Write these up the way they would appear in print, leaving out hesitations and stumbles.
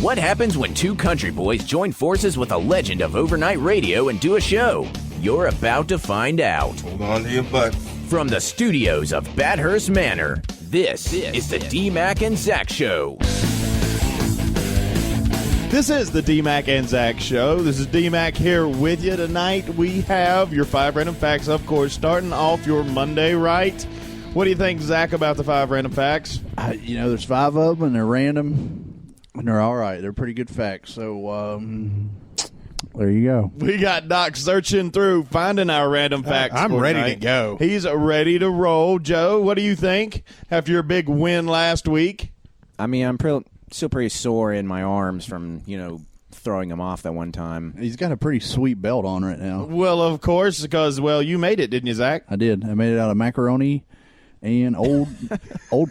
What happens when two country boys join forces with a legend of overnight radio and do a show? You're about to find out. Hold on to your butt. From the studios of Bathurst Manor, this is the DMac and Zach Show. This is the DMac and Zach Show. This is DMac here with you tonight. We have your 5 random facts, of course, starting off your Monday, right? What do you think, Zach, about the 5 random facts? There's 5 of them, and they're random, and they're all right. They're pretty good facts. So, there you go. We got Doc searching through, finding our random facts. I'm for ready tonight. to go. He's ready to roll. Joe, what do you think after your big win last week? I mean, I'm still pretty sore in my arms from, throwing them off that one time. He's got a pretty sweet belt on right now. Well, of course, because, you made it, didn't you, Zach? I did. I made it out of macaroni and old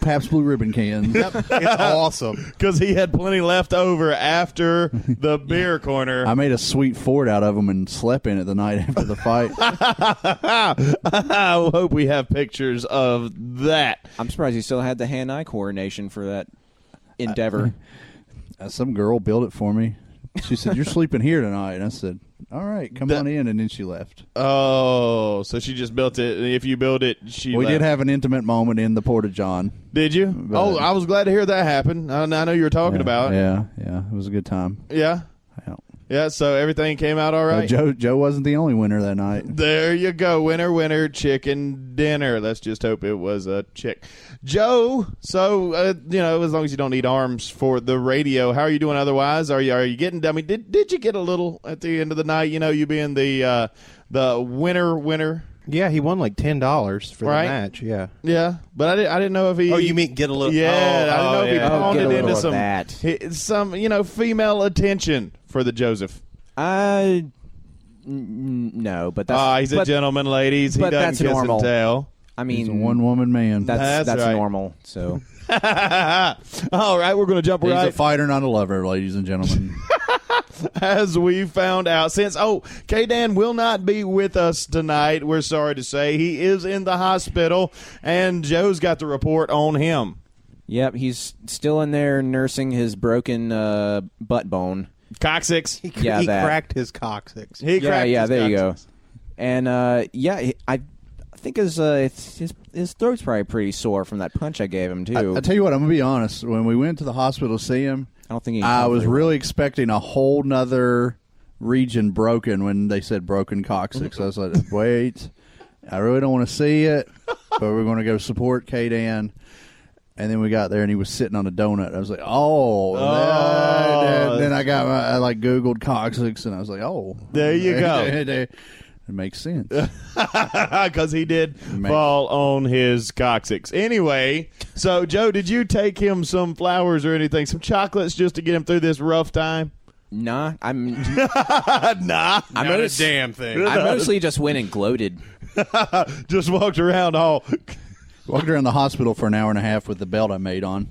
Pabst Blue Ribbon cans. It's awesome. Because he had plenty left over after the beer corner. I made a sweet fort out of them and slept in it the night after the fight. I hope we have pictures of that. I'm surprised he still had the hand-eye coordination for that endeavor. Some girl built it for me. She said, "You're sleeping here tonight." And I said, "All right, come on in." And then she left. Oh, so she just built it. If you build it, she We left. did have an intimate moment in the Porta-John. Did you? But- I was glad to hear that happen. I know you were talking about. Yeah, it was a good time. Yeah. Yeah, so everything came out all right. Joe wasn't the only winner that night. There you go. Winner, chicken dinner. Let's just hope it was a chick. Joe, so, as long as you don't need arms for the radio, how are you doing otherwise? Are you getting, did you get a little at the end of the night, you being the winner? Yeah, he won like $10 for Right? the match. Yeah. Yeah, but I didn't know if he... Oh, you mean get a little... Yeah, I didn't know if he yeah. pawned Get a it little into of that. some female attention for the Joseph. No, but that's... He's a gentleman, ladies. He but doesn't that's kiss normal. and tell. I He's a mean, one-woman man. that's right. normal, so... All right, we're going to jump He's right a fighter, not a lover, ladies and gentlemen. as we found out. Since KDan will not be with us tonight, we're sorry to say. He is in the hospital, and Joe's got the report on him. Yep, he's still in there nursing his broken butt bone. Coccyx. He that. cracked his coccyx. He cracked his there you go. coccyx. And, I think his throat's probably pretty sore from that punch I gave him, too. I tell you what, I'm going to be honest. When we went to the hospital to see him, I don't think he I was recovered. really expecting a whole nother region broken when they said broken coccyx. I was like, wait, I really don't want to see it, but we're going to go support KDan. And then we got there, and he was sitting on a donut. I was like, then I Googled coccyx, and I was like, There you go. It makes sense. Because he did fall on his coccyx. Anyway, so, Joe, did you take him some flowers or anything, some chocolates just to get him through this rough time? Nah, I'm Nah. Not a damn thing. I mostly just went and gloated. Just walked around all... Walked around the hospital for an hour and a half with the belt I made on.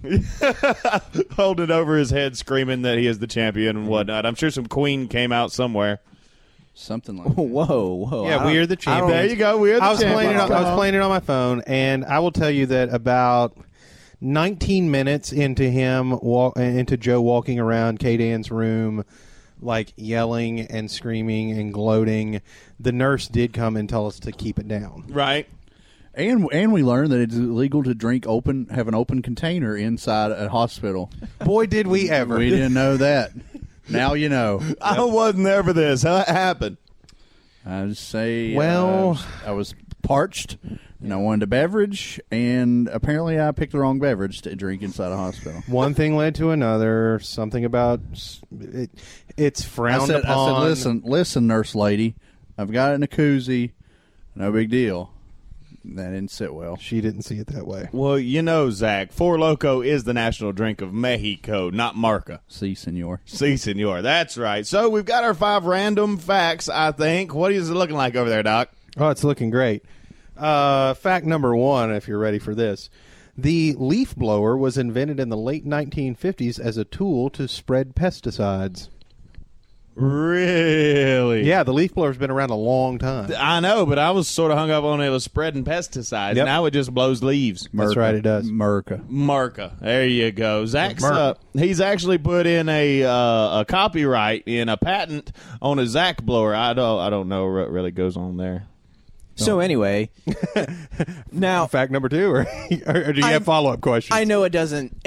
holding it over his head, screaming that he is the champion and whatnot. I'm sure some queen came out somewhere. Something like that. Whoa. Yeah, we are the champions. There you go. We're the I was champions. playing it on my phone, and I will tell you that about 19 minutes into into Joe walking around KDan's room, like yelling and screaming and gloating, the nurse did come and tell us to keep it down. Right. And we learned that it's illegal to have an open container inside a hospital. Boy, did we ever. We didn't know that. Now you know. I wasn't there for this. How it happened? I just say, Well- I was parched, and I wanted a beverage, and apparently I picked the wrong beverage to drink inside a hospital. One thing led to another. Something about it's frowned upon. I said, listen, nurse lady, I've got it in a koozie. No big deal. That didn't sit well. She didn't see it that way. Well, Zach, Four Loko is the national drink of Mexico, not Marca. Si, senor. Si, senor. That's right. So we've got our 5 random facts, I think. What is it looking like over there, Doc? Oh, it's looking great. Fact number 1, if you're ready for this. The leaf blower was invented in the late 1950s as a tool to spread pesticides. Really? Yeah, the leaf blower's been around a long time. I know, but I was sort of hung up on it was spreading pesticides. Yep. Now it just blows leaves. That's right, it does. Marca. There you go. Zach's he's actually put in a copyright in a patent on a Zach blower. I don't know what really goes on there. So anyway, now Fact number 2, or do you have follow-up questions? I know it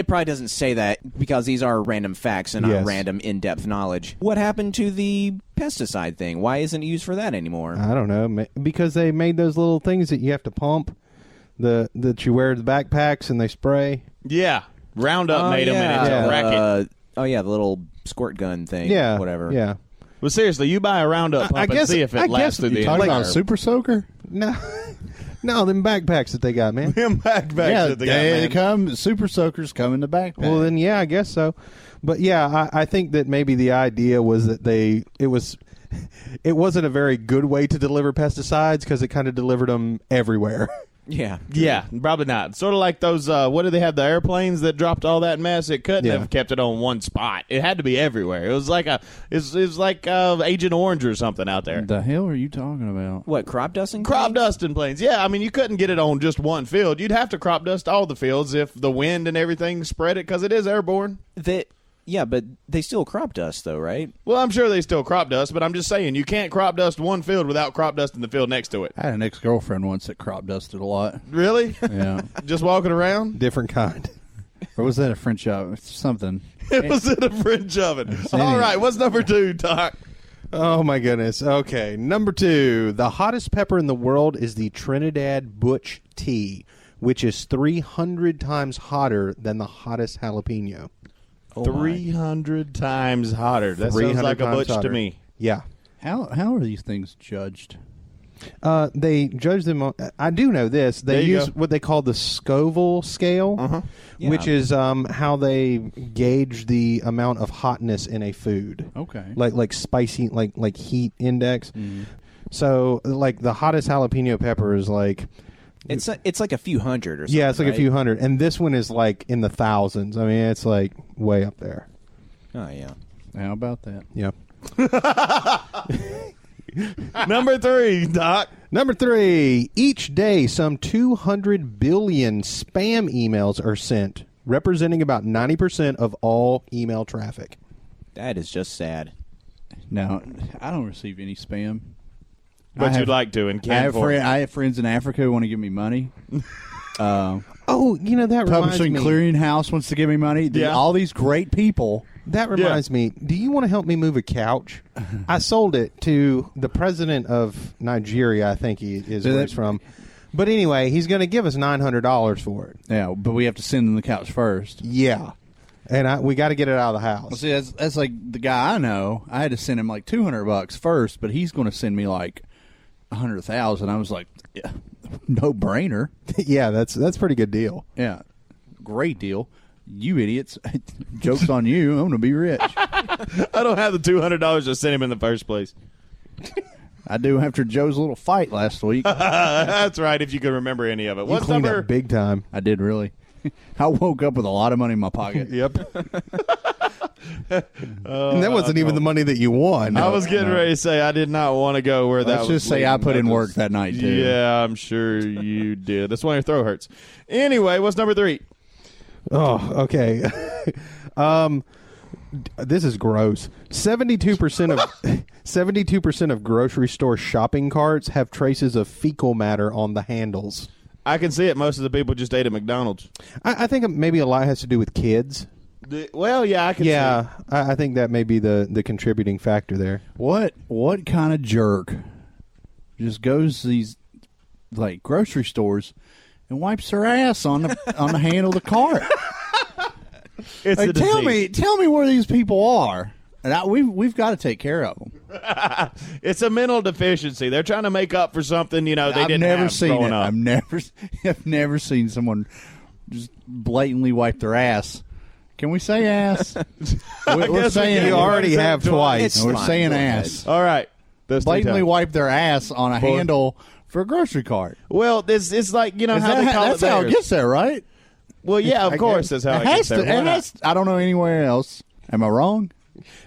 probably doesn't say that because these are random facts and not random in-depth knowledge. What happened to the pesticide thing? Why isn't it used for that anymore? I don't know. Because they made those little things that you have to pump, that you wear the backpacks and they spray. Yeah. Roundup made them into a racket. The little squirt gun thing. Yeah. Whatever. Yeah. Well, seriously, you buy a Roundup pump and see if it lasts through the Talking entire. about Super Soaker? No, them backpacks that they got, man. Them backpacks Yeah, that they got, they man. come. Super Soakers come in the backpack. Well, then, yeah, I guess so. But yeah, I think that maybe the idea was that it wasn't a very good way to deliver pesticides because it kind of delivered them everywhere. Yeah. Yeah, probably not. Sort of like those, what do they have, the airplanes that dropped all that mess? It couldn't have kept it on one spot. It had to be everywhere. It was like it was like Agent Orange or something out there. The hell are you talking about? What, crop dusting? Crop things? dusting planes. Yeah, I mean, you couldn't get it on just one field. You'd have to crop dust all the fields if the wind and everything spread it because it is airborne. Yeah, but they still crop dust, though, right? Well, I'm sure they still crop dust, but I'm just saying you can't crop dust one field without crop dusting the field next to it. I had an ex-girlfriend once that crop dusted a lot. Really? Yeah. Just walking around? Different kind. Or was that a French oven? Something. It was in a French oven. All right, what's number 2, Doc? Oh, my goodness. Okay, number 2. The hottest pepper in the world is the Trinidad Butch Tea, which is 300 times hotter than the hottest jalapeno. 300 times hotter. That sounds like a butch to me. Yeah. How are these things judged? They judge them on, I do know this. They use what they call the Scoville scale, Yeah. which is how they gauge the amount of hotness in a food. Okay. Like spicy, like heat index. So, like, the hottest jalapeno pepper is like... It's like a few hundred or something. Yeah, it's like right? a few hundred. And this one is like in the thousands. I mean, it's like way up there. Oh, yeah. How about that? Yeah. Number 3, Doc. Number 3. Each day, some 200 billion spam emails are sent, representing about 90% of all email traffic. That is just sad. Now, I don't receive any spam. But you'd like to and can't. I have friends in Africa who want to give me money. Oh, you know, that reminds Publishing me. Clearinghouse wants to give me money. Yeah. All these great people. That reminds me. Do you want to help me move a couch? I sold it to the president of Nigeria, I think he is where he's from. But anyway, he's going to give us $900 for it. Yeah, but we have to send them the couch first. Yeah. And we got to get it out of the house. Well, see, that's like the guy I know. I had to send him like $200 first, but he's going to send me like 100,000. I was like, yeah, no brainer. Yeah, that's a pretty good deal. Yeah, great deal. You idiots! Joke's on you. I'm going to be rich. I don't have the $200 to send him in the first place. I do after Joe's little fight last week. That's right, if you can remember any of it. You What's cleaned number? up big time. I did really. I woke up with a lot of money in my pocket. Yep. And that wasn't even the money that you won. I was getting ready to say I did not want to go where that Let's was just say I leading. put in That work was- that night, too. Yeah, I'm sure you did. That's why your throat hurts. Anyway, what's number 3? Oh, okay. This is gross. 72% of grocery store shopping carts have traces of fecal matter on the handles. I can see it. Most of the people just ate at McDonald's. I think maybe a lot has to do with kids. Well, yeah, I can see it. Yeah, I think that may be the contributing factor there. What kind of jerk just goes to these like grocery stores and wipes her ass on the handle of the cart? It's Like, a disease. tell me where these people are, and we've got to take care of them. It's a mental deficiency. They're trying to make up for something, they I've didn't never have seen growing it. up. I've never seen someone just blatantly wipe their ass. Can we say ass? We're guess we saying can. You already have twice. It's We're fine. saying Go ahead. ass. All right. That's Blatantly 3 times. wipe their ass on a handle for a grocery cart. Well, it's like, how they call That's it how it theirs. gets there, right? Well, yeah, of I course guess. that's how it has gets there. to. Why not? I don't know anywhere else. Am I wrong?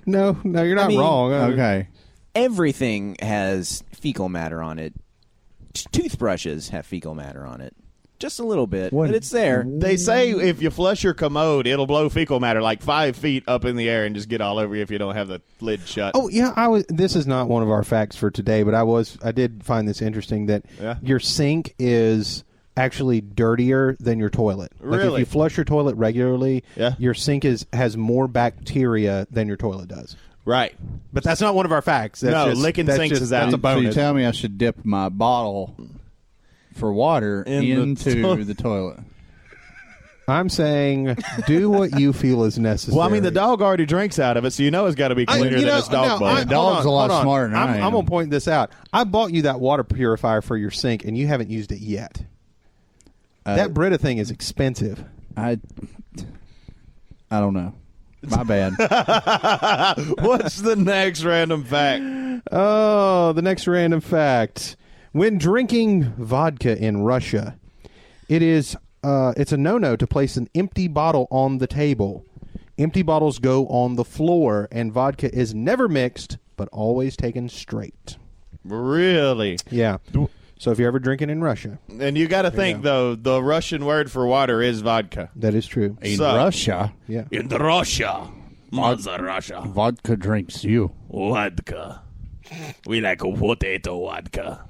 No, you're not wrong. Okay. Everything has fecal matter on it. Toothbrushes have fecal matter on it. Just a little bit, but it's there. They say if you flush your commode, it'll blow fecal matter like 5 feet up in the air and just get all over you if you don't have the lid shut. Oh yeah, this is not one of our facts for today, but I did find this interesting that your sink is actually dirtier than your toilet. Like Really? if you flush your toilet regularly, Yeah. your sink has more bacteria than your toilet does. Right. But that's not one of our facts. That's No, just, licking that's sinks just, is out. That's a So you bonus. tell me I should dip my bottle for water into the toilet. I'm saying do what you feel is necessary. Well, I mean, the dog already drinks out of it, so you know it's got to be cleaner than its dog bowl. The dog's a lot smarter than I am. I'm going to point this out. I bought you that water purifier for your sink, and you haven't used it yet. That Brita thing is expensive. I don't know. My bad. What's the next random fact? Oh, the next random fact. When drinking vodka in Russia, it's a no-no to place an empty bottle on the table. Empty bottles go on the floor, and vodka is never mixed, but always taken straight. Really? Yeah. So if you're ever drinking in Russia, And you got to think, though, the Russian word for water is vodka. that is true. In So- Russia, Yeah. In Russia. Mother Russia. vodka drinks you. Vodka. We like a potato vodka.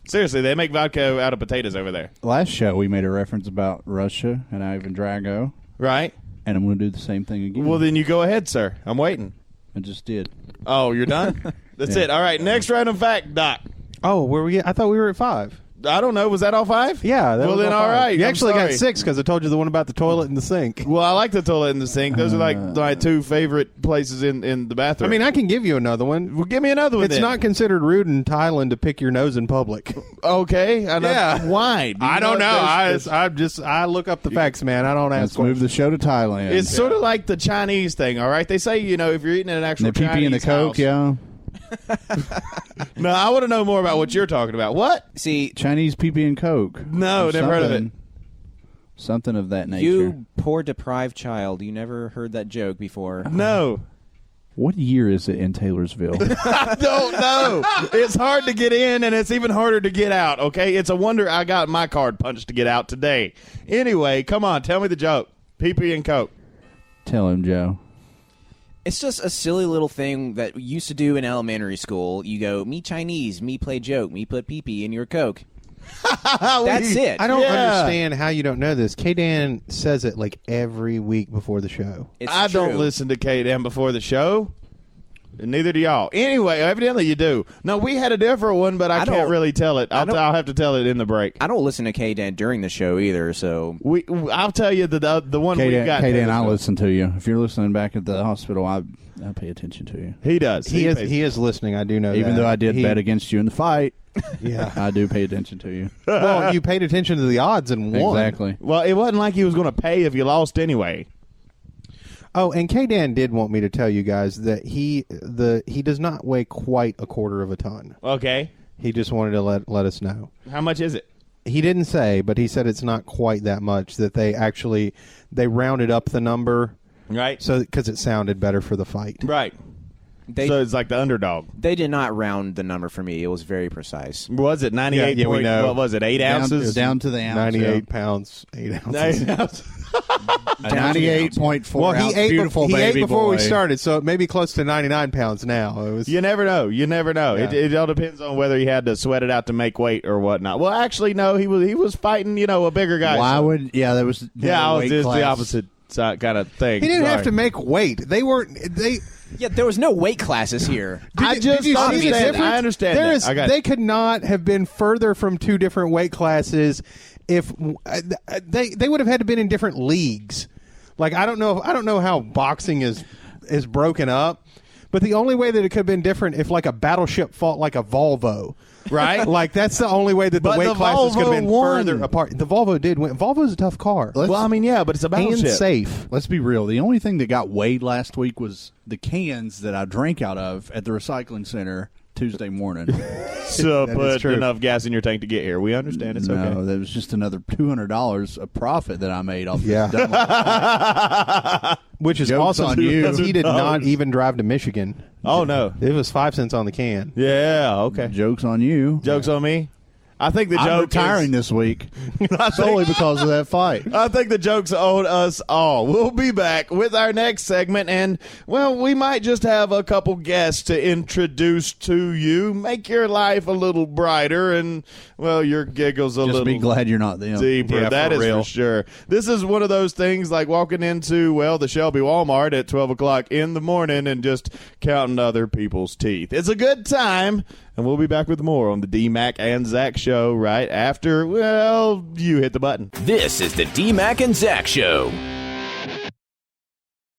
Seriously, they make vodka out of potatoes over there. Last show, we made a reference about Russia and Ivan Drago, Right? and I'm going to do the same thing again. Well, then you go ahead, sir. I'm waiting. I just did. Oh, you're done? That's Yeah. it. All right, next random fact, Doc. Oh, were we? I thought we were at 5. I don't know. Was that all 5? Yeah. That Well, was then, all all 5. right. You I'm actually sorry. got 6 because I told you the one about the toilet and the sink. Well, I like the toilet and the sink. Those are like my 2 favorite places in the bathroom. I mean, I can give you another one. well, give me another one. It's then. not considered rude in Thailand to pick your nose in public. Okay. Yeah. Why? Do you I don't know. there's- I look up the facts, man. I don't Let's ask. move the show to Thailand. It's sort of like the Chinese thing, all right? They say, if you're eating at an actual the pee-pee Chinese and the Coke, house- yeah. No, I want to know more about what you're talking about. What? See, Chinese pee-pee and Coke. No, Or never heard of it. something. Something of that nature. you poor deprived child, you never heard that joke before. No. What year is it in Taylorsville? I don't know. It's hard to get in, and it's even harder to get out, okay? It's a wonder I got my card punched to get out today. Anyway, come on, tell me the joke. Pee-pee and Coke. Tell him, Joe. It's just a silly little thing that we used to do in elementary school. You go, me Chinese, me play joke, me put pee-pee in your Coke. That's it. I don't Yeah. understand how you don't know this. KDan says it like every week before the show. It's I don't true. listen to KDan before the show. And neither do y'all. Anyway, evidently you do. No, we had a different one, but I can't don't- really tell it. I'll have to tell it in the break. I don't listen to KDan during the show either, so I'll tell you the one we got. Kaden, I'll listen to you. If you're listening back at the hospital, I pay attention to you. He does. He is listening. I do know Even that. though I did bet against you in the fight, Yeah. I do pay attention to you. Well, you paid attention to the odds and won. Exactly. Well, it wasn't like he was going to pay if you lost anyway. Oh, and KDan did want me to tell you guys that he does not weigh quite a quarter of a ton. Okay. He just wanted to let us know. How much is it? He didn't say, but he said it's not quite that much. That they rounded up the number, Right. so because it sounded better for the fight. Right. they So it's like the underdog. they did not round the number for me. It was very precise. Was it 98? Yeah, we know. What was it? 8 ounces? Down to the ounce. 98 pounds, 8 ounces. 8 ounces. A 98.4 Well, ounce he ate. beautiful He ate baby before boy. we started, so it may be close to 99 pounds now. It was. You never know. You never know. Yeah. It all depends on whether he had to sweat it out to make weight or whatnot. Well, actually, no. He was fighting, a bigger guy. Why so- would? Yeah, there was. Yeah, weight it's the class. opposite kind of thing. He didn't have Sorry. to make weight. They weren't. They. Yeah, there was no weight classes here. I just Did you see the understand. difference? I understand There that. is- I got they could not have been further from two different weight classes if they would have had to been in different leagues. Like I don't know how boxing is broken up, but the only way that it could have been different if like a battleship fought like a Volvo. Right? Like that's the only way that the But weight the classes could have been Volvo won. further apart. The Volvo did win. Volvo's a tough car. Well, I mean, yeah, but it's a and battleship. safe. Let's be real. The only thing that got weighed last week was the cans that I drank out of at the recycling center Tuesday morning. So That is put true. enough gas in your tank to get here. We understand. It's No, okay. that was just another $200 of profit that I made off Yeah. this demo. Which is Joke's awesome on you. because he did not $200. even drive to Michigan. Oh, no. It was 5 cents on the can. Yeah, okay. Joke's on you. Joke's on me. I think the joke I'm retiring is, this week solely because of that fight. I think the joke's on us all. We'll be back with our next segment, and, well, we might just have a couple guests to introduce to you. Make your life a little brighter and, well, your giggles a Just little be glad you're not them. deeper. Yeah, That for is real. for sure. This is one of those things like walking into, well, the Shelby Walmart at 12 o'clock in the morning and just counting other people's teeth. It's a good time, and we'll be back with more on the DMac and Zach show right after, well, you hit the button. This is the DMac and Zach Show.